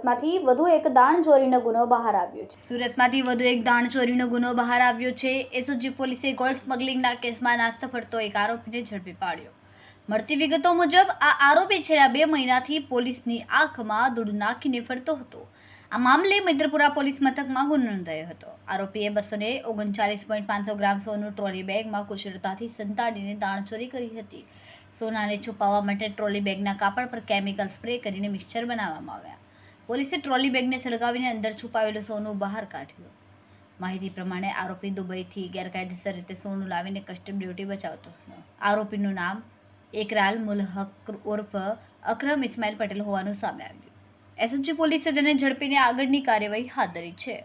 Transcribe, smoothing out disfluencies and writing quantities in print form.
સુરતમાંથી વધુ એક દાણચોરીનો ગુનો બહાર આવ્યો છે. સુરતમાંથી વધુ એક દાણચોરીનો ગુનો બહાર આવ્યો છે. એસઓજી પોલીસે ગોલ્ડ સ્મગલિંગના કેસમાં નાસ્તો ફરતો એક આરોપીને ઝડપી પાડ્યો. મળતી વિગતો મુજબ આ આરોપી છેલ્લા 2 મહિનાથી પોલીસની આંખમાં ધૂળ નાખીને ફરતો હતો. આ મામલે મૈત્રપુરા પોલીસ મથકમાં ગુનો નોંધાયો હતો. આરોપીએ 239.500 ગ્રામ સોનું ટ્રોલી બેગમાં કુશળતાથી સંતાડીને દાણચોરી કરી હતી. સોનાને છુપાવવા માટે ટ્રોલી બેગના કાપડ પર કેમિકલ સ્પ્રે કરીને મિક્સચર બનાવવામાં આવ્યા. પોલીસે ટ્રોલી બેગને સળગાવીને અંદર છુપાવેલું સોનું બહાર કાઢ્યું. માહિતી પ્રમાણે આરોપી દુબઈથી ગેરકાયદેસર રીતે સોનું લાવીને કસ્ટમ ડ્યુટી બચાવતો હતો. આરોપીનું નામ એકરાલ મુલહક ઉર્ફ અકરમ ઇસ્માઇલ પટેલ હોવાનું સામે આવ્યું. એસઓજી પોલીસે તેને ઝડપીને આગળની કાર્યવાહી હાથ ધરી છે.